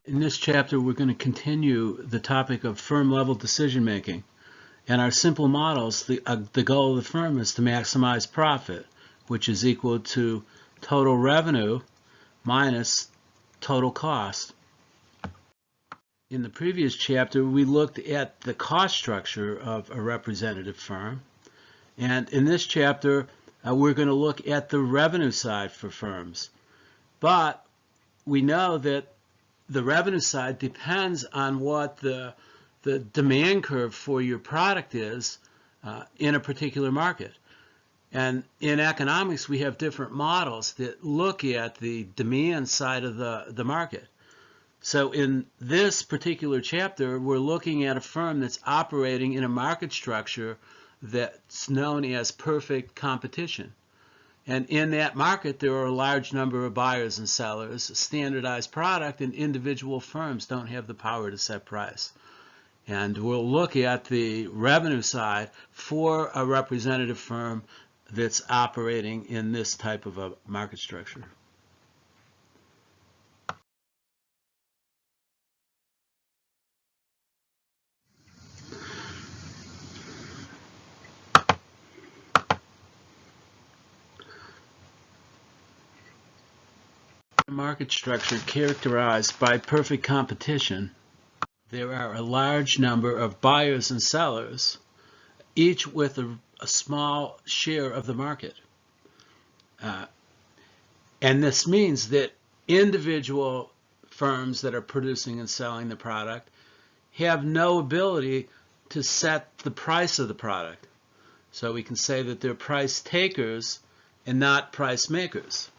In this chapter, we're going to continue the topic of firm-level decision-making. And our simple models, the goal of the firm is to maximize profit, which is equal to total revenue minus total cost. In the previous chapter, we looked at the cost structure of a representative firm. And in this chapter, we're going to look at the revenue side for firms. But we know that the revenue side depends on what the demand curve for your product is in a particular market. And in economics, we have different models that look at the demand side of the market. So in this particular chapter, we're looking at a firm that's operating in a market structure that's known as perfect competition. And in that market, there are a large number of buyers and sellers, a standardized product, and individual firms don't have the power to set price. And we'll look at the revenue side for a representative firm that's operating in this type of a market structure. Market structure characterized by perfect competition. There are a large number of buyers and sellers, each with a small share of the market. And this means that individual firms that are producing and selling the product have no ability to set the price of the product. So we can say that they're price takers and not price makers.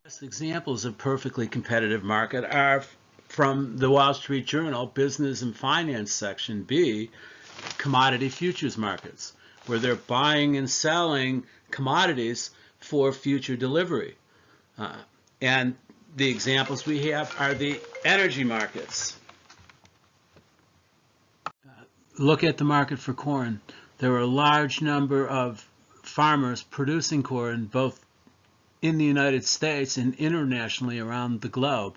Best examples of perfectly competitive market are from the Wall Street Journal Business and Finance section B, commodity futures markets, where they're buying and selling commodities for future delivery. And the examples we have are the energy markets. Look at the market for corn. There are a large number of farmers producing corn both in the United States and internationally around the globe.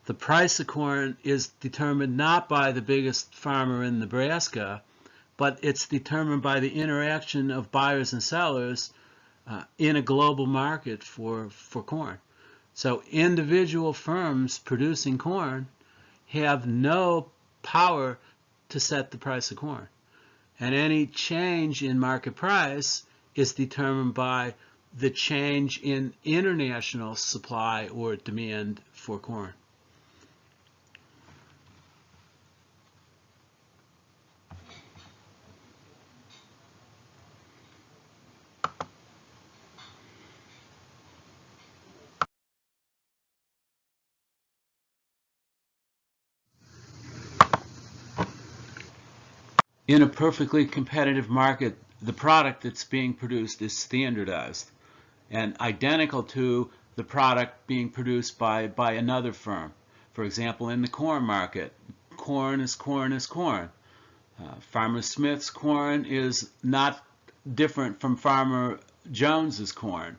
The price of corn is determined not by the biggest farmer in Nebraska, but it's determined by the interaction of buyers and sellers in a global market for corn. So individual firms producing corn have no power to set the price of corn. And any change in market price is determined by the change in international supply or demand for corn. In a perfectly competitive market, the product that's being produced is standardized and identical to the product being produced by another firm. For example, in the corn market, corn is corn is corn. Farmer Smith's corn is not different from Farmer Jones's corn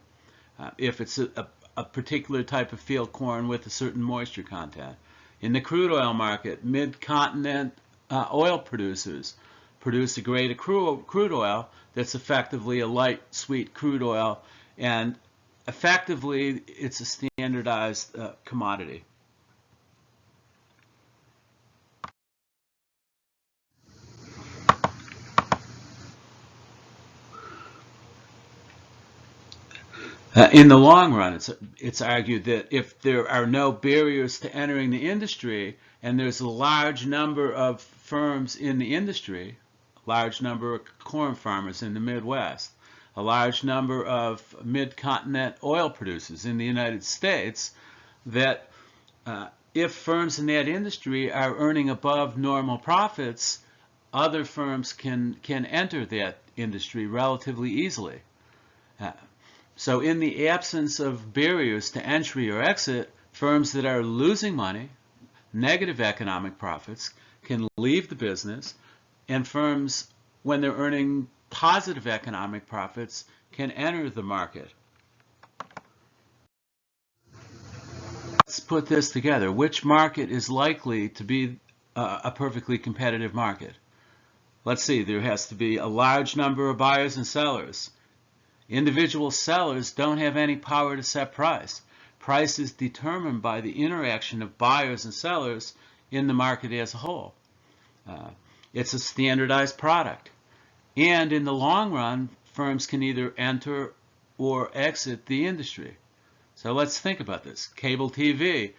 if it's a particular type of field corn with a certain moisture content. In the crude oil market, mid-continent oil producers produce a grade of crude oil that's effectively a light sweet crude oil, and effectively it's a standardized commodity. In the long run, it's argued that if there are no barriers to entering the industry and there's a large number of firms in the industry, large number of corn farmers in the Midwest, a large number of mid-continent oil producers in the United States, that if firms in that industry are earning above normal profits, other firms can enter that industry relatively easily. So in the absence of barriers to entry or exit, firms that are losing money, negative economic profits, can leave the business, and firms, when they're earning positive economic profits, can enter the market. let's put this together. Which market is likely to be a perfectly competitive market? Let's see, there has to be a large number of buyers and sellers. Individual sellers don't have any power to set price. Price is determined by the interaction of buyers and sellers in the market as a whole. It's a standardized product. And in the long run, firms can either enter or exit the industry. So let's think about this. Cable TV.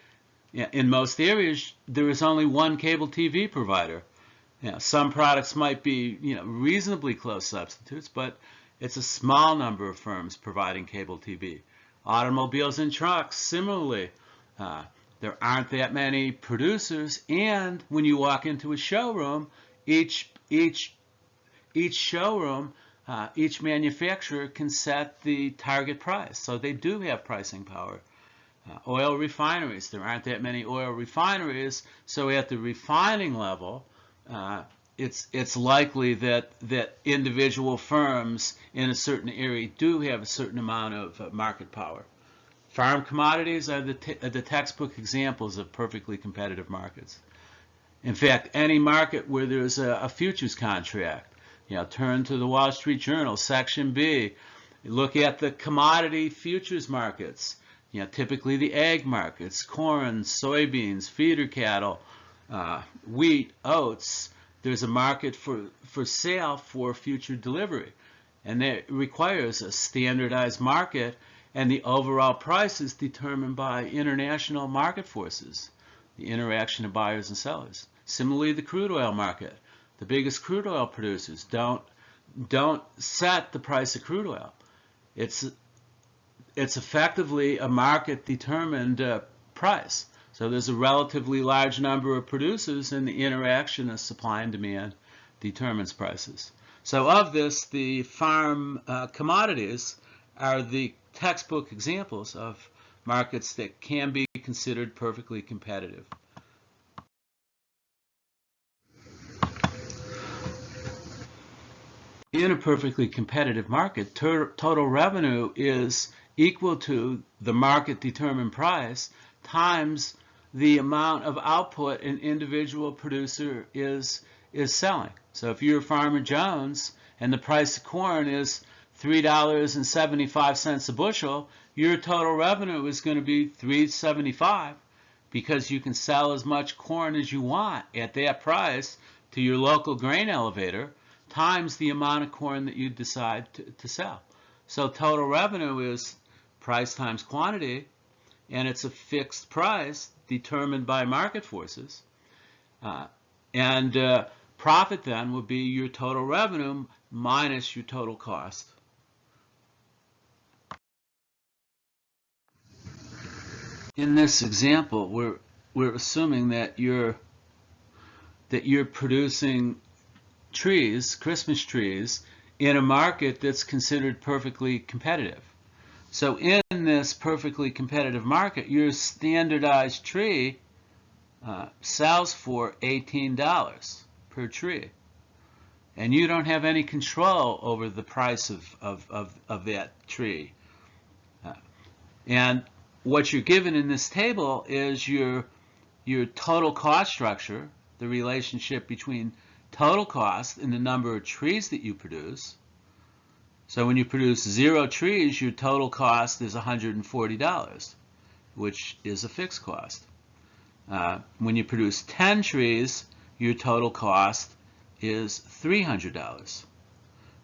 In most areas, there is only one cable TV provider. Some products might be reasonably close substitutes, but it's a small number of firms providing cable TV. Automobiles and trucks, similarly, there aren't that many producers, and when you walk into a showroom, each showroom, each manufacturer can set the target price, so they do have pricing power. Oil refineries, there aren't that many oil refineries, so at the refining level, it's likely that individual firms in a certain area do have a certain amount of market power. Farm commodities are the textbook examples of perfectly competitive markets. In fact, any market where there's a futures contract, turn to the Wall Street Journal, Section B, look at the commodity futures markets, typically the ag markets, corn, soybeans, feeder cattle, wheat, oats. There's a market for sale for future delivery, and that requires a standardized market, and the overall price is determined by international market forces, the interaction of buyers and sellers. Similarly, the crude oil market. The biggest crude oil producers don't set the price of crude oil. It's effectively a market-determined price. So there's a relatively large number of producers, and the interaction of supply and demand determines prices. So of this, the farm commodities are the textbook examples of markets that can be considered perfectly competitive. In a perfectly competitive market, total revenue is equal to the market-determined price times the amount of output an individual producer is selling. So if you're Farmer Jones and the price of corn is $3.75 a bushel, your total revenue is going to be $3.75 because you can sell as much corn as you want at that price to your local grain elevator times the amount of corn that you decide to sell. So total revenue is price times quantity, and it's a fixed price determined by market forces. Profit then would be your total revenue minus your total cost. In this example, we're assuming that you're producing trees, Christmas trees, in a market that's considered perfectly competitive. So in this perfectly competitive market, your standardized tree sells for $18 per tree, and you don't have any control over the price of that tree. And what you're given in this table is your total cost structure, the relationship between total cost and the number of trees that you produce. So when you produce 0 trees, your total cost is $140, which is a fixed cost. When you produce 10 trees, your total cost is $300.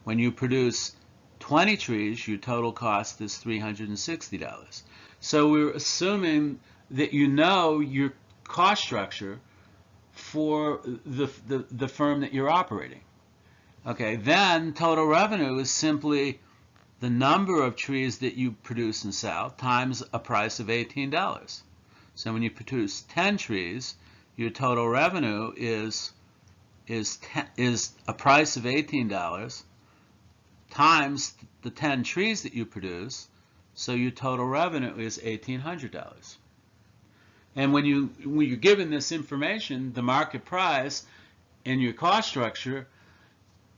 When you produce 20 trees, your total cost is $360. So we're assuming that you know your cost structure for the firm that you're operating. Okay, then total revenue is simply the number of trees that you produce and sell times a price of $18. So when you produce 10 trees, your total revenue is a price of $18 times the 10 trees that you produce, so your total revenue is $1,800. And when you're given this information, the market price and your cost structure,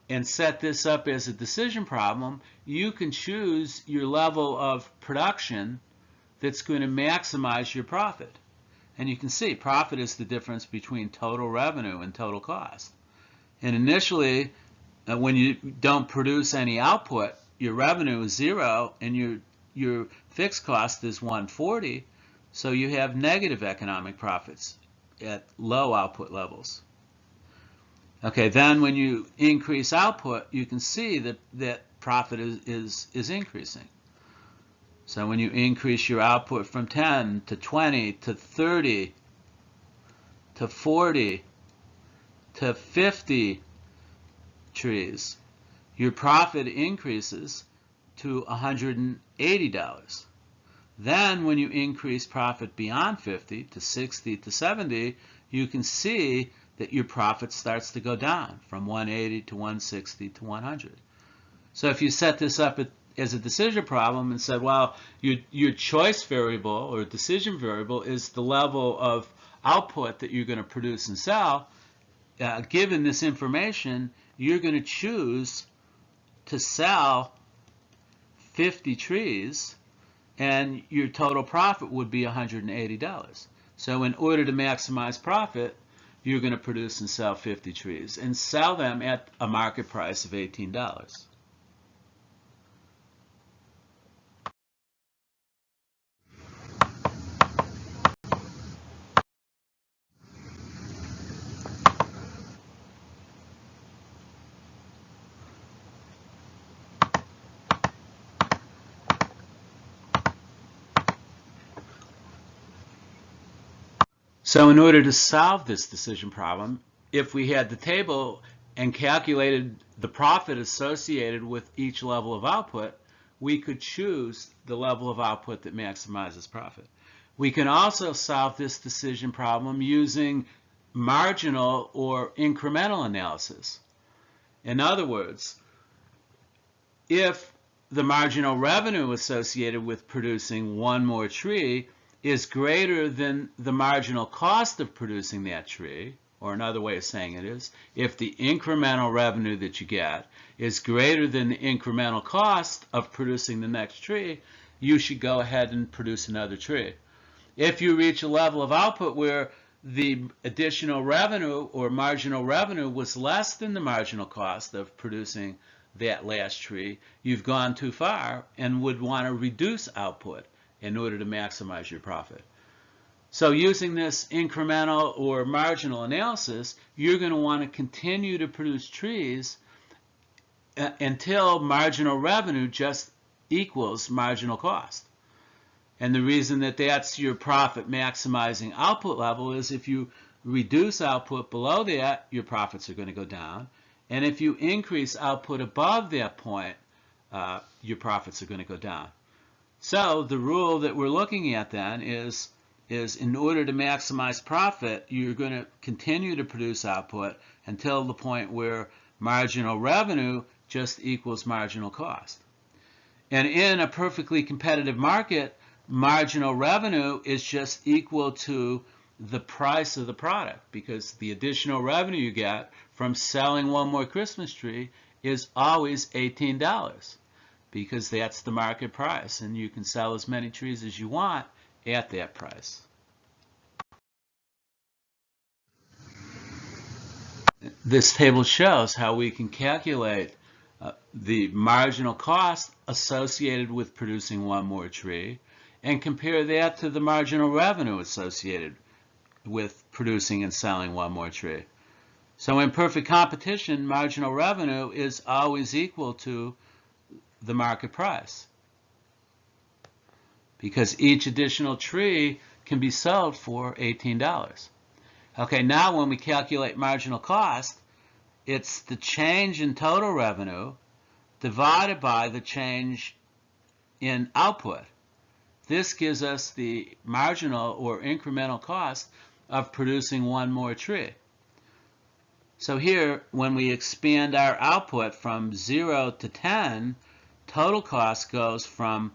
and set this up as a decision problem, you can choose your level of production that's going to maximize your profit. And you can see profit is the difference between total revenue and total cost. And initially, when you don't produce any output, your revenue is 0 and your fixed cost is 140, so you have negative economic profits at low output levels. Okay, then when you increase output, you can see that profit is increasing. So when you increase your output from 10 to 20 to 30 to 40 to 50 trees, your profit increases to $180. Then when you increase profit beyond 50 to 60 to 70, you can see that your profit starts to go down from 180 to 160 to 100. So if you set this up as a decision problem and said, well, your choice variable or decision variable is the level of output that you're going to produce and sell, given this information, you're going to choose to sell 50 trees and your total profit would be $180. So in order to maximize profit, you're going to produce and sell 50 trees and sell them at a market price of $18. So in order to solve this decision problem, if we had the table and calculated the profit associated with each level of output, we could choose the level of output that maximizes profit. We can also solve this decision problem using marginal or incremental analysis. In other words, if the marginal revenue associated with producing one more tree is greater than the marginal cost of producing that tree, or another way of saying it is, if the incremental revenue that you get is greater than the incremental cost of producing the next tree, you should go ahead and produce another tree. If you reach a level of output where the additional revenue or marginal revenue was less than the marginal cost of producing that last tree, you've gone too far and would want to reduce output in order to maximize your profit. So using this incremental or marginal analysis, you're going to want to continue to produce trees until marginal revenue just equals marginal cost. And the reason that that's your profit maximizing output level is if you reduce output below that, your profits are going to go down. And if you increase output above that point, your profits are going to go down. So the rule that we're looking at then is in order to maximize profit, you're going to continue to produce output until the point where marginal revenue just equals marginal cost. And in a perfectly competitive market, marginal revenue is just equal to the price of the product, because the additional revenue you get from selling one more Christmas tree is always $18, because that's the market price, and you can sell as many trees as you want at that price. This table shows how we can calculate the marginal cost associated with producing one more tree and compare that to the marginal revenue associated with producing and selling one more tree. So in perfect competition, marginal revenue is always equal to the market price, because each additional tree can be sold for $18. Okay, now when we calculate marginal cost, it's the change in total revenue divided by the change in output. This gives us the marginal or incremental cost of producing one more tree. So here, when we expand our output from 0 to 10, total cost goes from,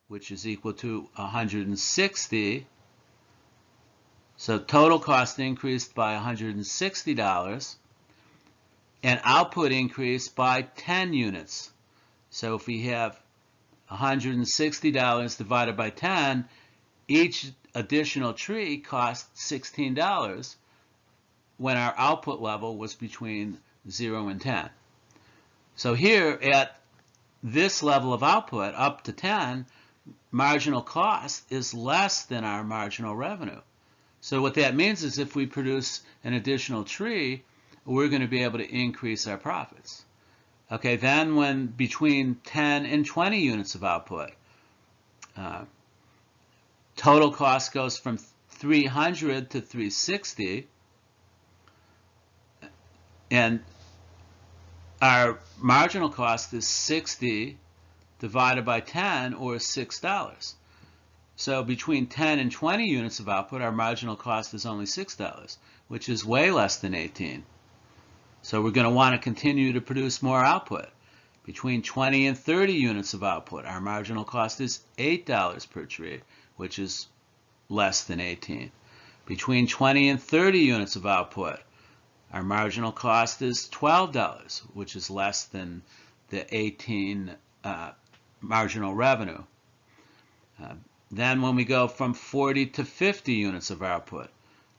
which is equal to 160. So total cost increased by $160, and output increased by 10 units. So if we have $160 divided by 10, each additional tree cost $16 when our output level was between 0 and 10. So here at this level of output, up to 10, marginal cost is less than our marginal revenue. So what that means is if we produce an additional tree, we're going to be able to increase our profits. Okay, then when between 10 and 20 units of output, total cost goes from 300 to 360, and our marginal cost is 60 divided by 10, or $6. So between 10 and 20 units of output, our marginal cost is only $6, which is way less than 18. So we're going to want to continue to produce more output. Between 20 and 30 units of output, our marginal cost is $8 per tree, which is less than 18. Between 20 and 30 units of output, our marginal cost is $12, which is less than the 18 marginal revenue. Then when we go from 40 to 50 units of output,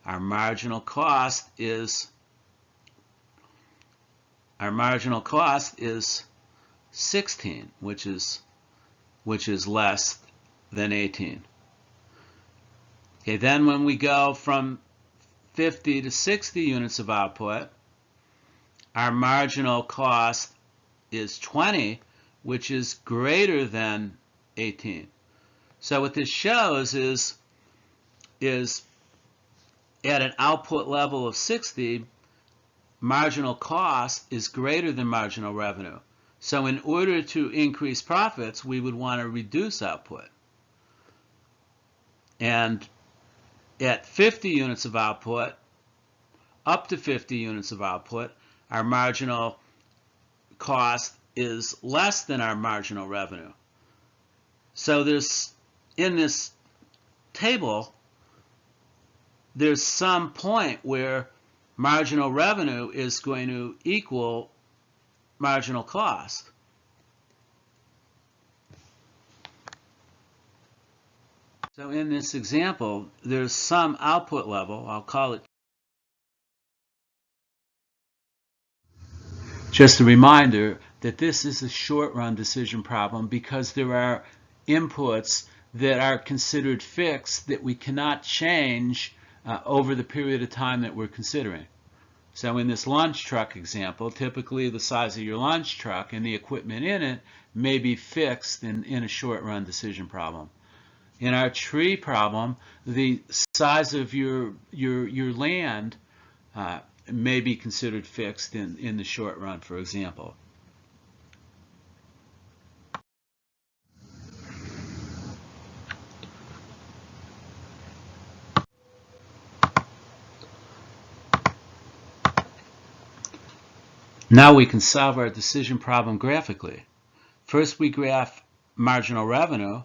our marginal cost is 16, which is less than 18. Okay, then when we go from 50 to 60 units of output, our marginal cost is 20, which is greater than 18. So what this shows is at an output level of 60, marginal cost is greater than marginal revenue. So in order to increase profits, we would want to reduce output. And at 50 units of output, up to 50 units of output, our marginal cost is less than our marginal revenue. So in this table, there's some point where marginal revenue is going to equal marginal cost. So in this example, there's some output level, I'll call it. Just a reminder that this is a short-run decision problem because there are inputs that are considered fixed that we cannot change over the period of time that we're considering. So in this lunch truck example, typically the size of your lunch truck and the equipment in it may be fixed in a short-run decision problem. In our tree problem, the size of your land may be considered fixed in the short run, for example. Now we can solve our decision problem graphically. First, we graph marginal revenue.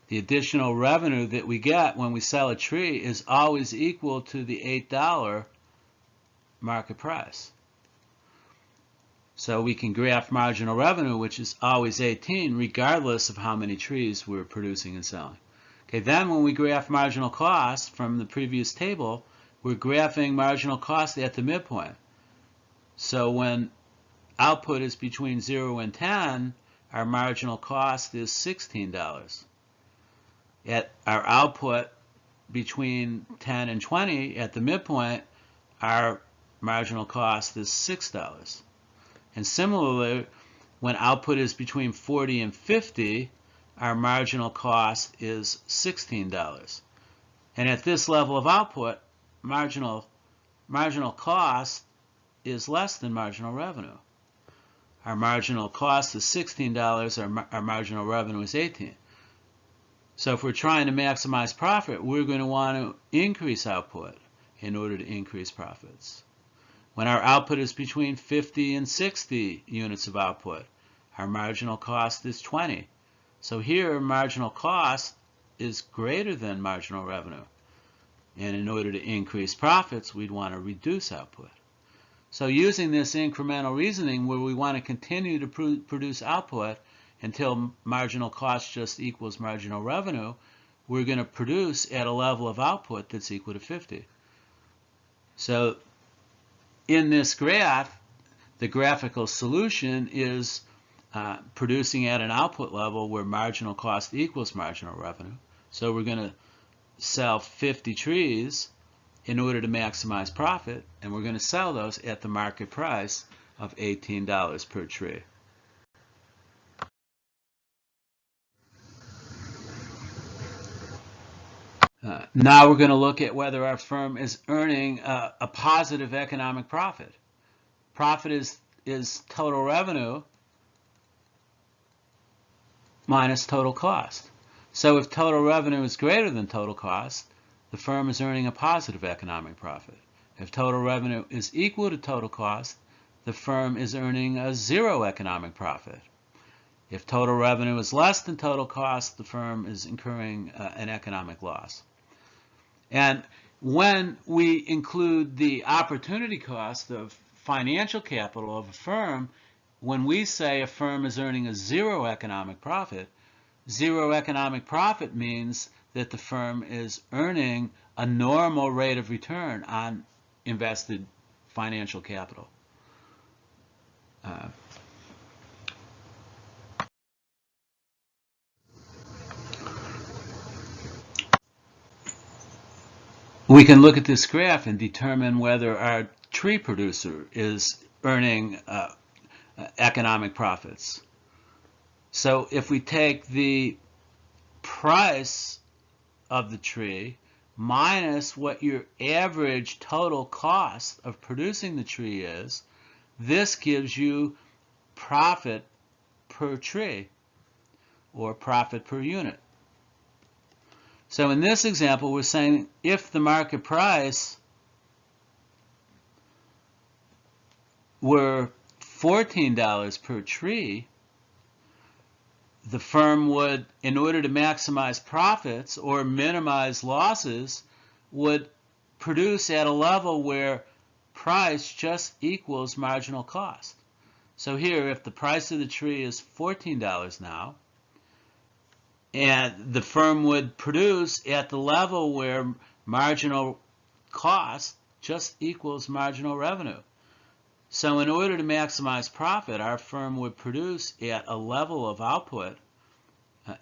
The additional revenue that we get when we sell a tree is always equal to the $8 market price. So we can graph marginal revenue, which is always 18, regardless of how many trees we're producing and selling. Okay, then when we graph marginal cost from the previous table, we're graphing marginal cost at the midpoint. So when output is between 0 and 10, our marginal cost is $16. At our output between 10 and 20, at the midpoint, our marginal cost is $6. And similarly, when output is between 40 and 50, our marginal cost is $16. And at this level of output, marginal cost is less than marginal revenue. Our marginal cost is $16, our marginal revenue is 18. So if we're trying to maximize profit, we're going to want to increase output in order to increase profits. When our output is between 50 and 60 units of output, our marginal cost is 20. So here, marginal cost is greater than marginal revenue. And in order to increase profits, we'd want to reduce output. So using this incremental reasoning where we want to continue to produce output until marginal cost just equals marginal revenue, we're going to produce at a level of output that's equal to 50. So in this graph, the graphical solution is producing at an output level where marginal cost equals marginal revenue. So we're going to sell 50 trees in order to maximize profit, and we're going to sell those at the market price of $18 per tree. Now we're going to look at whether our firm is earning a positive economic profit. Profit is total revenue minus total cost. So if total revenue is greater than total cost, the firm is earning a positive economic profit. If total revenue is equal to total cost, the firm is earning a zero economic profit. If total revenue is less than total cost, the firm is incurring an economic loss. And when we include the opportunity cost of financial capital of a firm, when we say a firm is earning a zero economic profit means that the firm is earning a normal rate of return on invested financial capital. We can look at this graph and determine whether our tree producer is earning economic profits. So if we take the price of the tree minus what your average total cost of producing the tree is, this gives you profit per tree, or profit per unit. So in this example, we're saying if the market price were $14 per tree, the firm would, in order to maximize profits or minimize losses, would produce at a level where price just equals marginal cost. So here, if the price of the tree is $14 now, and the firm would produce at the level where marginal cost just equals marginal revenue. So in order to maximize profit, our firm would produce at a level of output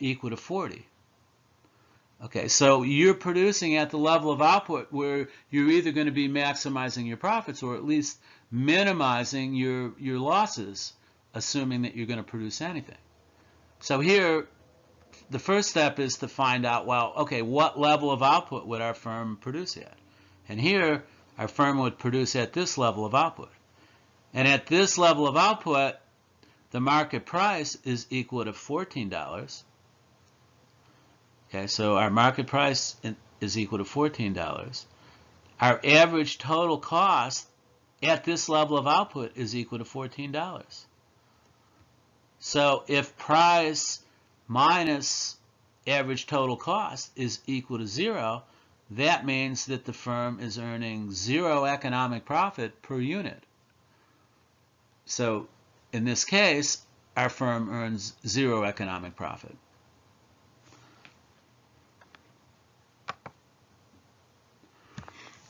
equal to 40. Okay, so you're producing at the level of output where you're either going to be maximizing your profits or at least minimizing your losses, assuming that you're going to produce anything. So here, the first step is to find out, well, okay, what level of output would our firm produce at? And here, our firm would produce at this level of output. And at this level of output, the market price is equal to $14. Okay, so our market price is equal to $14. Our average total cost at this level of output is equal to $14. So if price minus average total cost is equal to 0, that means that the firm is earning 0 economic profit per unit. So in this case, our firm earns 0 economic profit.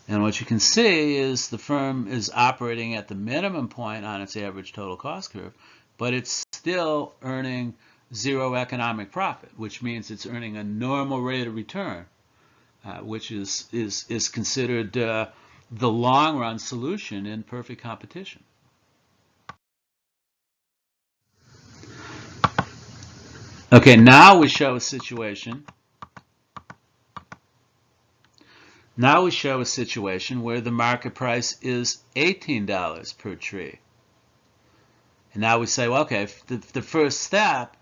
And what you can see is the firm is operating at the minimum point on its average total cost curve, but it's still earning 0 economic profit, which means it's earning a normal rate of return, which is considered the long-run solution in perfect competition. Okay, now we show a situation. Now we show a situation where the market price is $18 per tree. And now we say, well, okay, the first step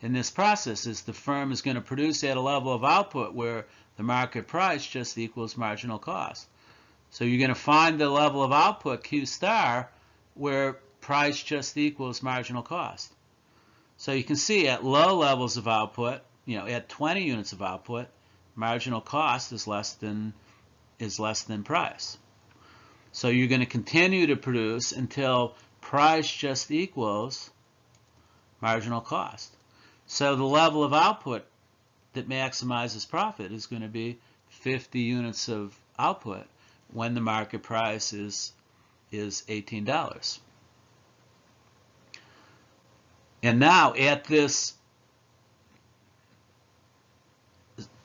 in this process is the firm is going to produce at a level of output where the market price just equals marginal cost. So you're going to find the level of output, Q star, where price just equals marginal cost. So you can see at low levels of output, at 20 units of output, marginal cost is less than price. So you're going to continue to produce until price just equals marginal cost. So the level of output that maximizes profit is going to be 50 units of output when the market price is $18. And now at this,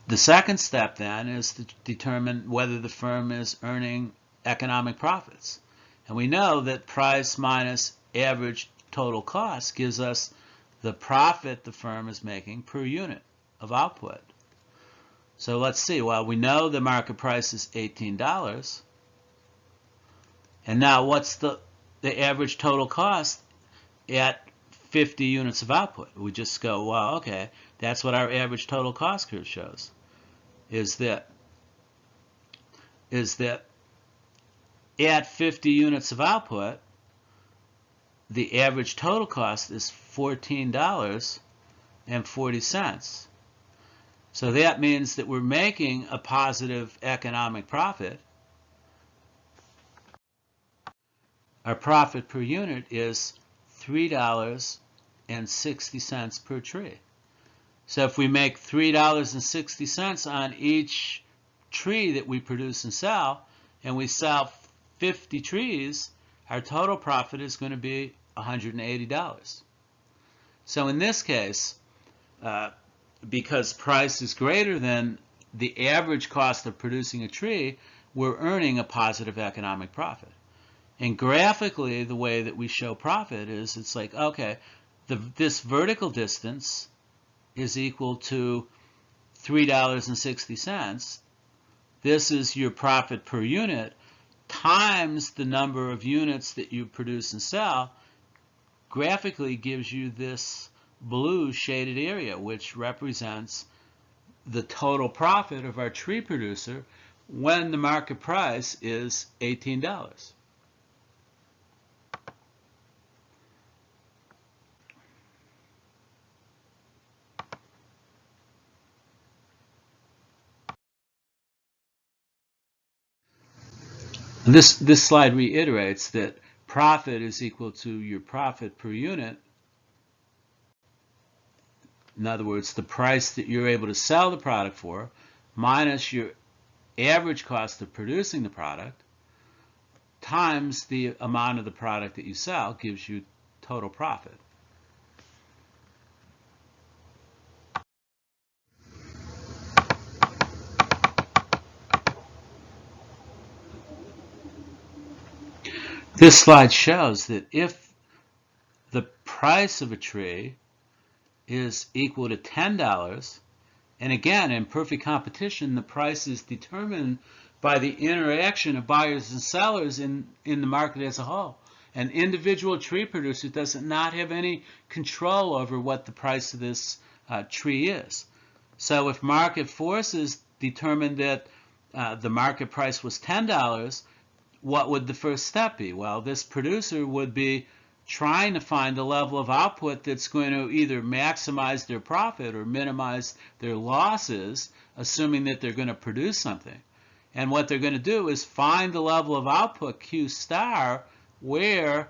the second step then is to determine whether the firm is earning economic profits. And we know that price minus average total cost gives us the profit the firm is making per unit of output. So let's see. Well, we know the market price is $18. And now what's the average total cost at 50 units of output? We just go, well, okay, that's what our average total cost curve shows. Is that at 50 units of output, the average total cost is $14.40. So that means that we're making a positive economic profit. Our profit per unit is $3.60 per tree. So if we make $3.60 on each tree that we produce and sell, and we sell 50 trees, our total profit is going to be $180. So in this case, because price is greater than the average cost of producing a tree, we're earning a positive economic profit. And graphically, the way that we show profit is, it's like, okay, this vertical distance is equal to $3.60. This is your profit per unit times the number of units that you produce and sell. Graphically gives you this blue shaded area, which represents the total profit of our tree producer when the market price is $18. This slide reiterates that profit is equal to your profit per unit. In other words, the price that you're able to sell the product for minus your average cost of producing the product times the amount of the product that you sell gives you total profit. This slide shows that if the price of a tree is equal to $10, and again, in perfect competition, the price is determined by the interaction of buyers and sellers in the market as a whole. An individual tree producer does not have any control over what the price of this tree is. So if market forces determined that the market price was $10, what would the first step be? Well, this producer would be trying to find a level of output that's going to either maximize their profit or minimize their losses, assuming that they're going to produce something. And what they're going to do is find the level of output, Q star, where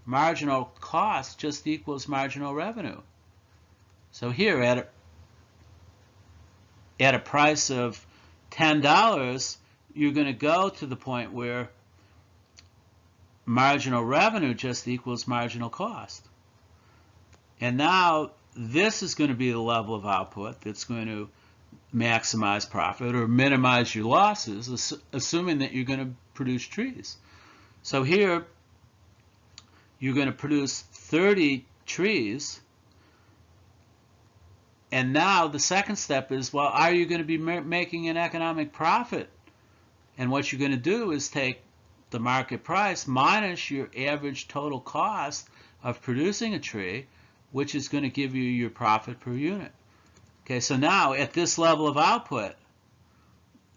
marginal cost just equals marginal revenue. So here at a price of $10, you're going to go to the point where marginal revenue just equals marginal cost. And now this is going to be the level of output that's going to maximize profit or minimize your losses, assuming that you're going to produce trees. So here you're going to produce 30 trees, and now the second step is, well, are you going to be making an economic profit? And what you're going to do is take the market price minus your average total cost of producing a tree, which is going to give you your profit per unit. Okay, so now at this level of output,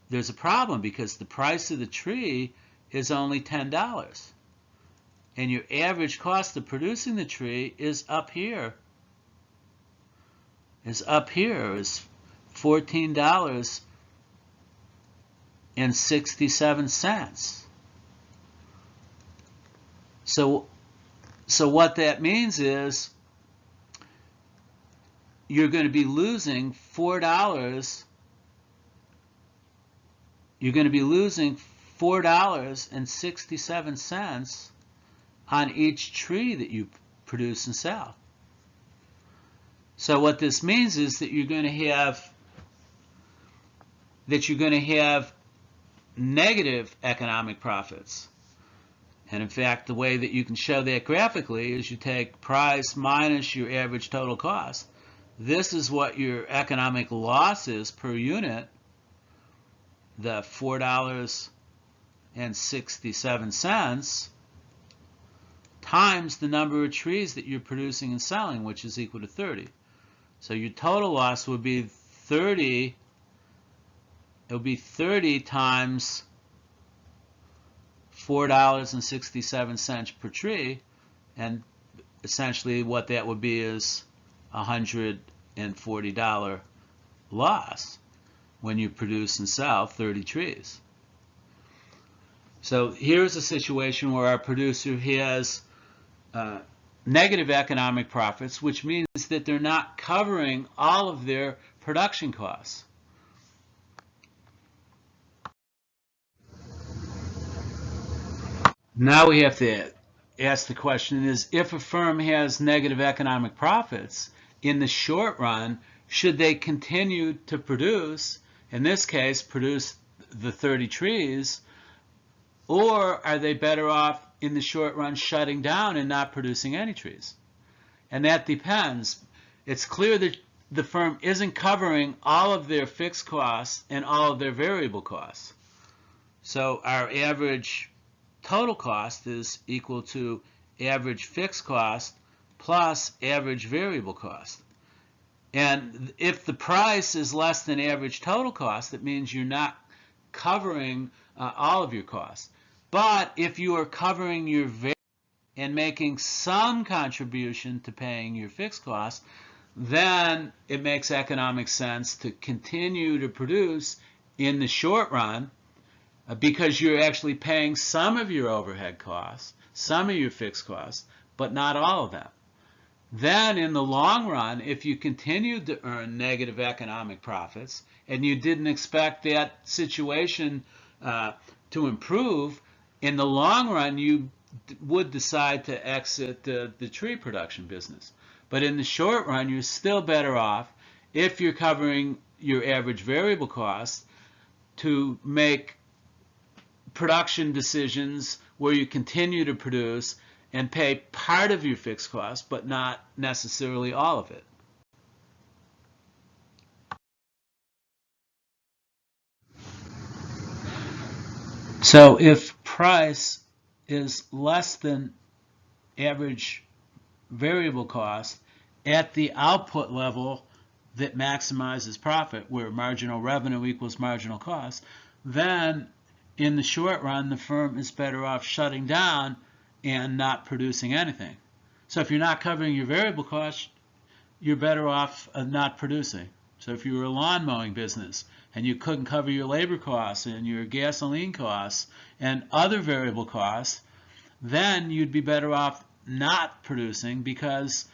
there's a problem because the price of the tree is only $10. And your average cost of producing the tree is up here. Is $14.67. So what that means is you're going to be losing $4. You're going to be losing $4.67 on each tree that you produce and sell. So what this means is that you're going to have negative economic profits. And in fact, the way that you can show that graphically is you take price minus your average total cost. This is what your economic loss is per unit, the $4.67, times the number of trees that you're producing and selling, which is equal to 30. So your total loss would be 30. It would be 30 times $4.67 per tree, and essentially what that would be is $140 loss when you produce and sell 30 trees. So here's a situation where our producer has negative economic profits, which means that they're not covering all of their production costs. Now we have to ask the question is, if a firm has negative economic profits, in the short run, should they continue to produce, in this case, produce the 30 trees, or are they better off in the short run shutting down and not producing any trees? And that depends. It's clear that the firm isn't covering all of their fixed costs and all of their variable costs. So our average total cost is equal to average fixed cost plus average variable cost. And if the price is less than average total cost, that means you're not covering all of your costs. But if you are covering your variable and making some contribution to paying your fixed costs, then it makes economic sense to continue to produce in the short run, because you're actually paying some of your overhead costs, some of your fixed costs, but not all of them. Then in the long run, if you continued to earn negative economic profits and you didn't expect that situation to improve, in the long run you would decide to exit the tree production business. But in the short run, you're still better off, if you're covering your average variable costs, to make production decisions where you continue to produce and pay part of your fixed costs, but not necessarily all of it. So if price is less than average variable cost at the output level that maximizes profit, where marginal revenue equals marginal cost, then in the short run, the firm is better off shutting down and not producing anything. So if you're not covering your variable costs, you're better off not producing. So if you were a lawn mowing business and you couldn't cover your labor costs and your gasoline costs and other variable costs, then you'd be better off not producing, because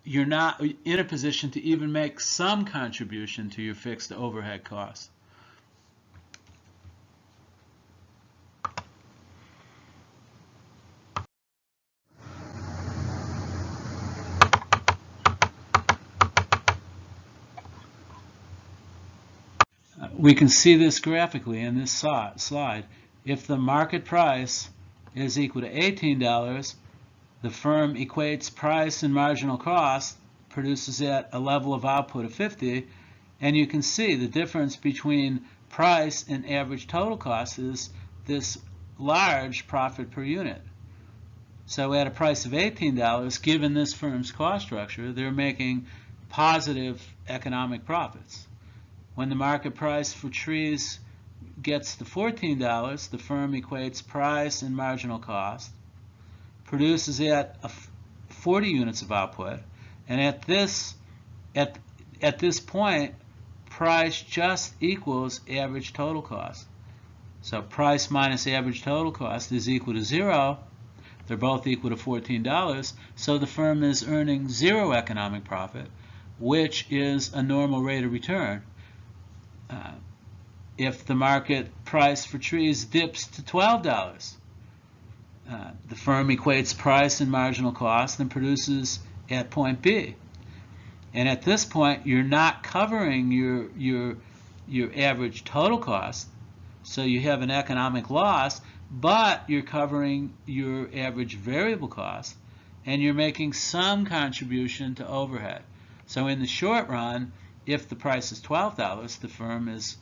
you're not in a position to even make some contribution to your fixed overhead costs. We can see this graphically in this slide. If the market price is equal to $18, the firm equates price and marginal cost, produces at a level of output of 50, and you can see the difference between price and average total cost is this large profit per unit. So at a price of $18, given this firm's cost structure, they're making positive economic profits. When the market price for trees gets to $14, the firm equates price and marginal cost, produces at 40 units of output, and at this point, price just equals average total cost. So price minus average total cost is equal to 0. They're both equal to $14, so the firm is earning 0 economic profit, which is a normal rate of return. If the market price for trees dips to $12, the firm equates price and marginal cost and produces at point B. And at this point, you're not covering your average total cost, so you have an economic loss, but you're covering your average variable cost, and you're making some contribution to overhead. So in the short run, if the price is $12, the firm is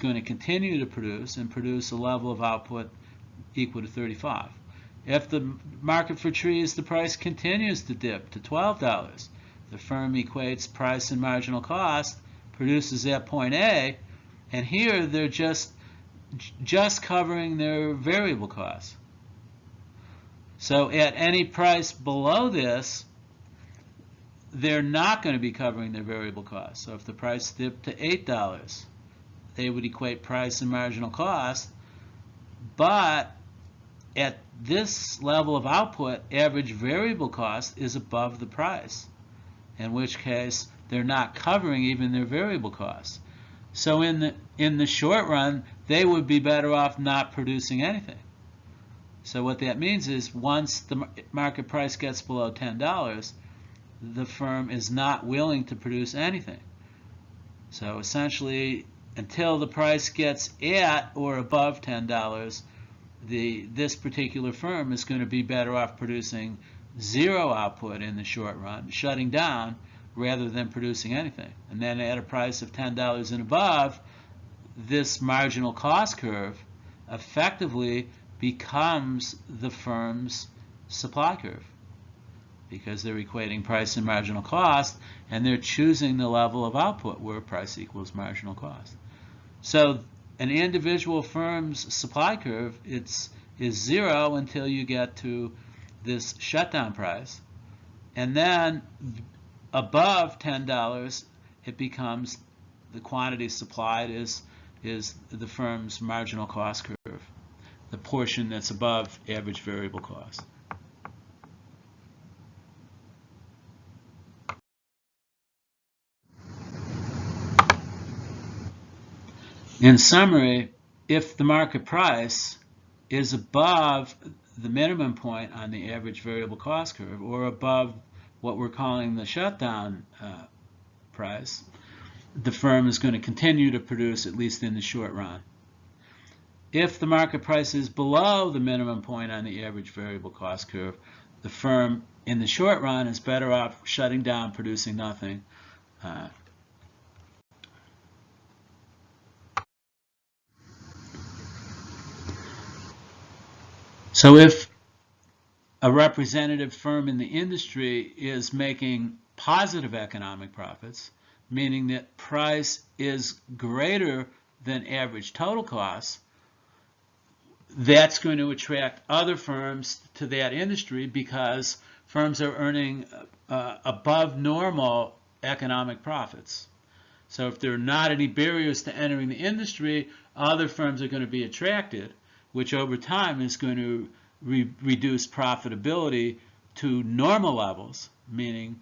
going to continue to produce a level of output equal to 35. If the market for trees, the price continues to dip to $12, the firm equates price and marginal cost, produces at point A, and here they're just covering their variable costs. So at any price below this, they're not going to be covering their variable costs. So if the price dipped to $8, they would equate price and marginal cost, but at this level of output, average variable cost is above the price, in which case they're not covering even their variable costs. So in the short run, they would be better off not producing anything. So what that means is once the market price gets below $10, the firm is not willing to produce anything. So essentially, until the price gets at or above $10, this particular firm is going to be better off producing zero output in the short run, shutting down, rather than producing anything. And then at a price of $10 and above, this marginal cost curve effectively becomes the firm's supply curve, because they're equating price and marginal cost, and they're choosing the level of output where price equals marginal cost. So an individual firm's supply curve is zero until you get to this shutdown price, and then above $10 it becomes the quantity supplied is the firm's marginal cost curve, the portion that's above average variable cost. In summary, if the market price is above the minimum point on the average variable cost curve, or above what we're calling the shutdown price, the firm is going to continue to produce, at least in the short run. If the market price is below the minimum point on the average variable cost curve, the firm in the short run is better off shutting down, producing nothing. So if a representative firm in the industry is making positive economic profits, meaning that price is greater than average total cost, that's going to attract other firms to that industry, because firms are earning above normal economic profits. So if there are not any barriers to entering the industry, other firms are going to be attracted, which over time is going to reduce profitability to normal levels, meaning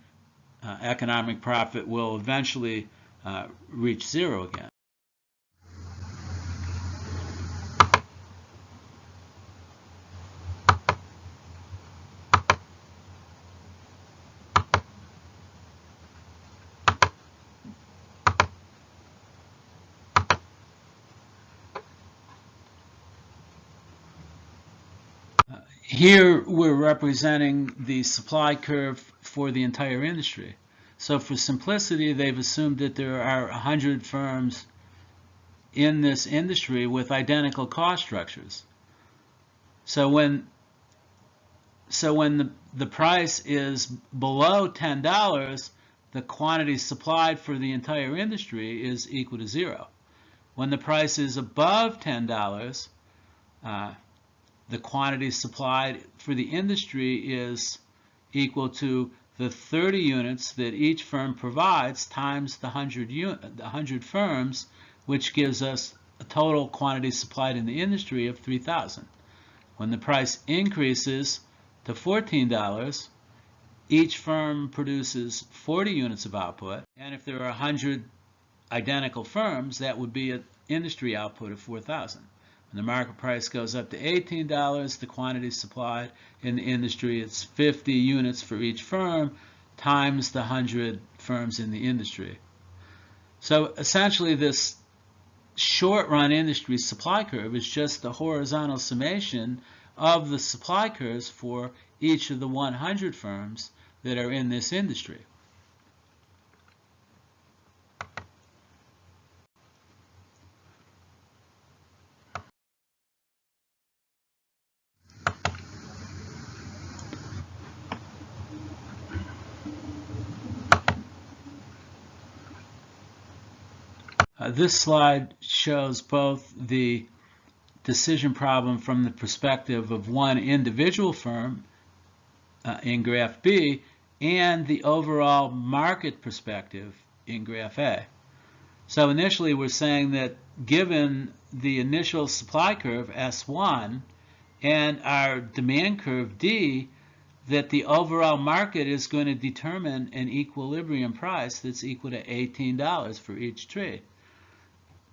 economic profit will eventually reach zero again. Here we're representing the supply curve for the entire industry. So for simplicity, they've assumed that there are 100 firms in this industry with identical cost structures. So when the price is below $10, the quantity supplied for the entire industry is equal to zero. When the price is above $10, the quantity supplied for the industry is equal to the 30 units that each firm provides times the 100 firms, which gives us a total quantity supplied in the industry of 3,000. When the price increases to $14, each firm produces 40 units of output, and if there are 100 identical firms, that would be an industry output of 4,000. When the market price goes up to $18, the quantity supplied in the industry, it's 50 units for each firm times the 100 firms in the industry. So essentially this short-run industry supply curve is just the horizontal summation of the supply curves for each of the 100 firms that are in this industry. This slide shows both the decision problem from the perspective of one individual firm in graph B and the overall market perspective in graph A. So initially we're saying that given the initial supply curve S1 and our demand curve D, that the overall market is going to determine an equilibrium price that's equal to $18 for each tree.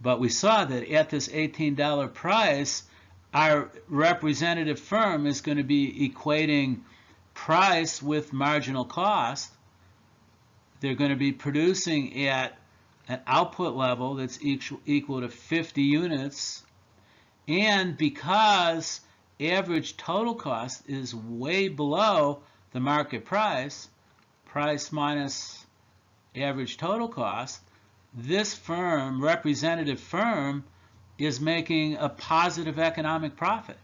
But we saw that at this $18 price, our representative firm is going to be equating price with marginal cost. They're going to be producing at an output level that's equal to 50 units. And because average total cost is way below the market price, price minus average total cost, this firm, representative firm, is making a positive economic profit.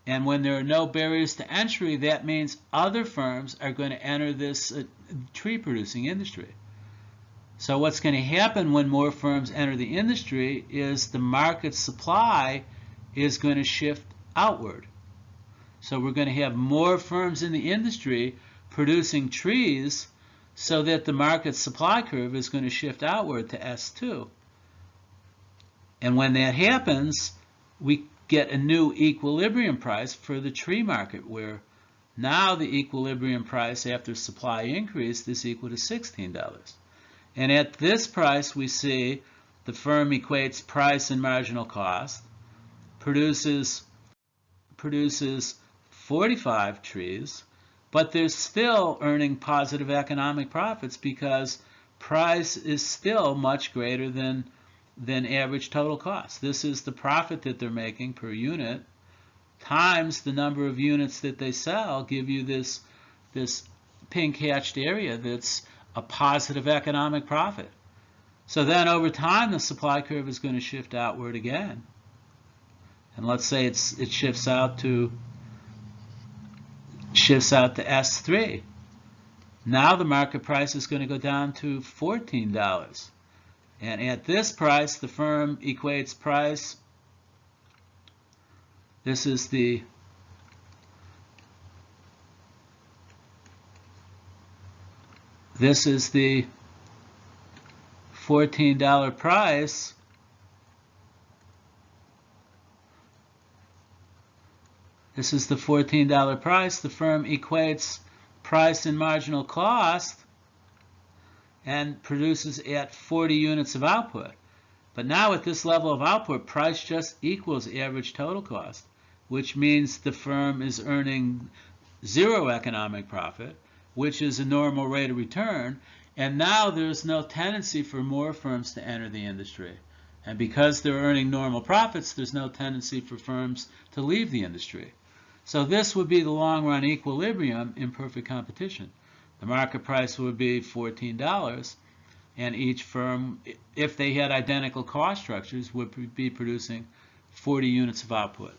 And when there are no barriers to entry, that means other firms are going to enter this tree producing industry. So what's going to happen when more firms enter the industry is the market supply is going to shift outward. So we're going to have more firms in the industry producing trees, so that the market supply curve is going to shift outward to S2. And when that happens, we get a new equilibrium price for the tree market, where now the equilibrium price after supply increase is equal to $16. And at this price, we see the firm equates price and marginal cost, produces 45 trees, but they're still earning positive economic profits because price is still much greater than average total cost. This is the profit that they're making per unit times the number of units that they sell, give you this pink hatched area that's a positive economic profit. So then over time the supply curve is going to shift outward again. And let's say it shifts out to S3. Now the market price is going to go down to $14. And at this price, the firm equates price. This is the $14 price. This is the $14 price. The firm equates price and marginal cost and produces at 40 units of output. But now at this level of output, price just equals average total cost, which means the firm is earning zero economic profit, which is a normal rate of return. And now there's no tendency for more firms to enter the industry. And because they're earning normal profits, there's no tendency for firms to leave the industry. So this would be the long-run equilibrium in perfect competition. The market price would be $14, and each firm, if they had identical cost structures, would be producing 40 units of output.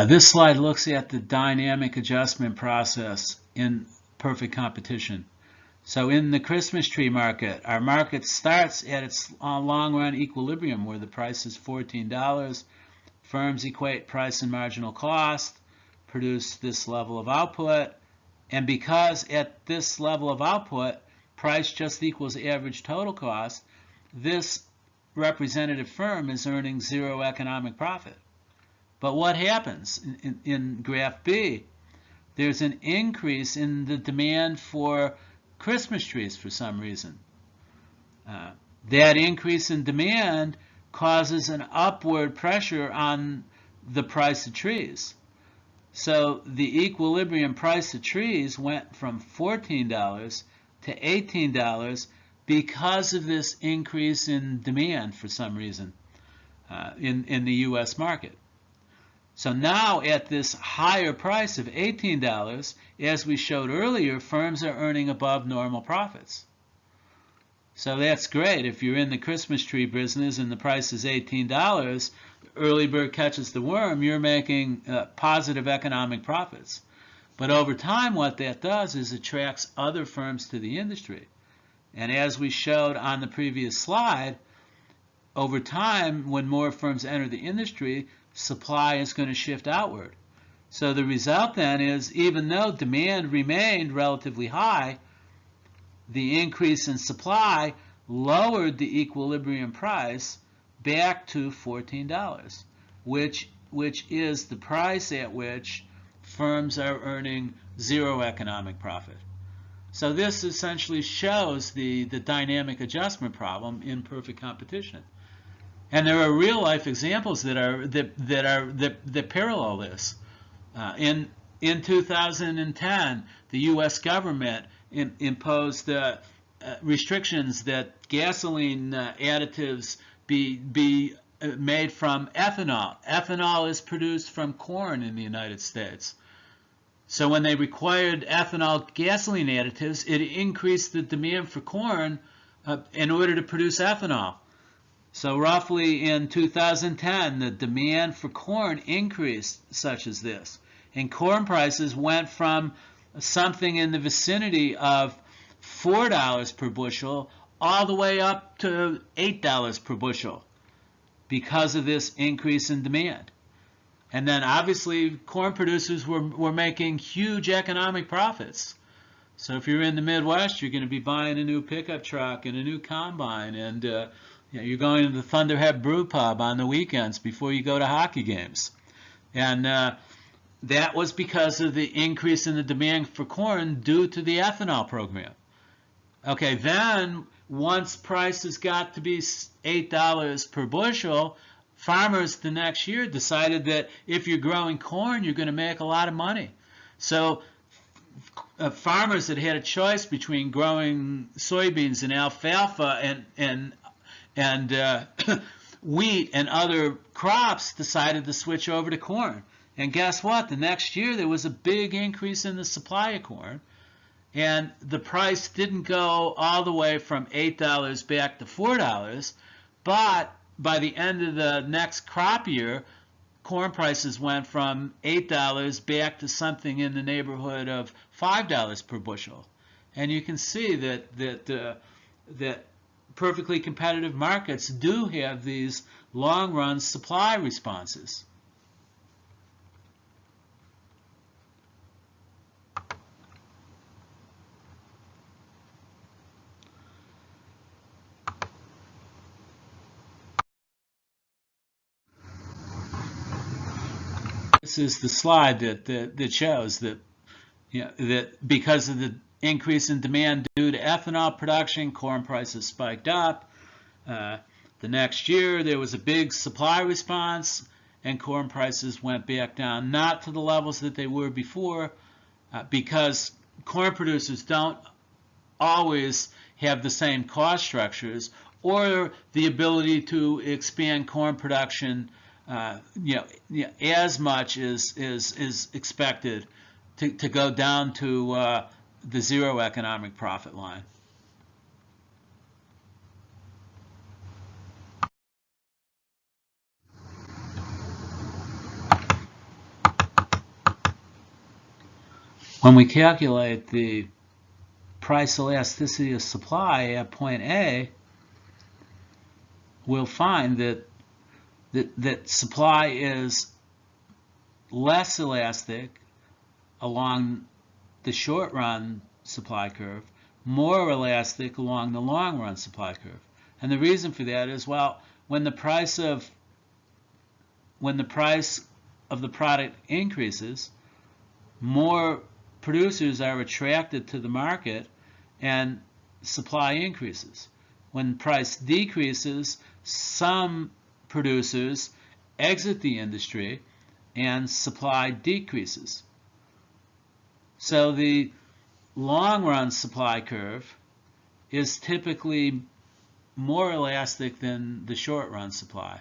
This slide looks at the dynamic adjustment process in perfect competition. So in the Christmas tree market, our market starts at its long-run equilibrium where the price is $14. Firms equate price and marginal cost, produce this level of output, and because at this level of output, price just equals average total cost, this representative firm is earning zero economic profit. But what happens in graph B? There's an increase in the demand for Christmas trees for some reason. That increase in demand causes an upward pressure on the price of trees. So the equilibrium price of trees went from $14 to $18 because of this increase in demand for some reason in the U.S. market. So now at this higher price of $18, as we showed earlier, firms are earning above normal profits. So that's great. If you're in the Christmas tree business and the price is $18, early bird catches the worm, you're making positive economic profits. But over time, what that does is attracts other firms to the industry. And as we showed on the previous slide, over time, when more firms enter the industry, supply is going to shift outward. So the result then is, even though demand remained relatively high, the increase in supply lowered the equilibrium price back to $14, which is the price at which firms are earning zero economic profit. So this essentially shows the dynamic adjustment problem in perfect competition. And there are real-life examples that parallel this. In 2010, the U.S. government imposed restrictions that gasoline additives be made from ethanol. Ethanol is produced from corn in the United States. So when they required ethanol gasoline additives, it increased the demand for corn in order to produce ethanol. So roughly in 2010, the demand for corn increased such as this. And corn prices went from something in the vicinity of $4 per bushel all the way up to $8 per bushel because of this increase in demand. And then obviously corn producers were making huge economic profits. So if you're in the Midwest, you're going to be buying a new pickup truck and a new combine, and you're going to the Thunderhead Brew Pub on the weekends before you go to hockey games. And that was because of the increase in the demand for corn due to the ethanol program. Okay, then once prices got to be $8 per bushel, farmers the next year decided that if you're growing corn, you're going to make a lot of money. So farmers that had a choice between growing soybeans and alfalfa and wheat and other crops decided to switch over to corn. And guess what? The next year there was a big increase in the supply of corn, and the price didn't go all the way from $8 back to $4, but by the end of the next crop year, corn prices went from $8 back to something in the neighborhood of $5 per bushel. And you can see that perfectly competitive markets do have these long-run supply responses. This is the slide that shows that that because of the increase in demand due to ethanol production, corn prices spiked up. The next year there was a big supply response, and corn prices went back down, not to the levels that they were before, because corn producers don't always have the same cost structures or the ability to expand corn production as much as is expected to go down to the zero economic profit line. When we calculate the price elasticity of supply at point A, we'll find that supply is less elastic along the short run supply curve, more elastic along the long run supply curve. And the reason for that is, well, when the price of the product increases, more producers are attracted to the market and supply increases. When price decreases, some producers exit the industry and supply decreases. So the long-run supply curve is typically more elastic than the short-run supply.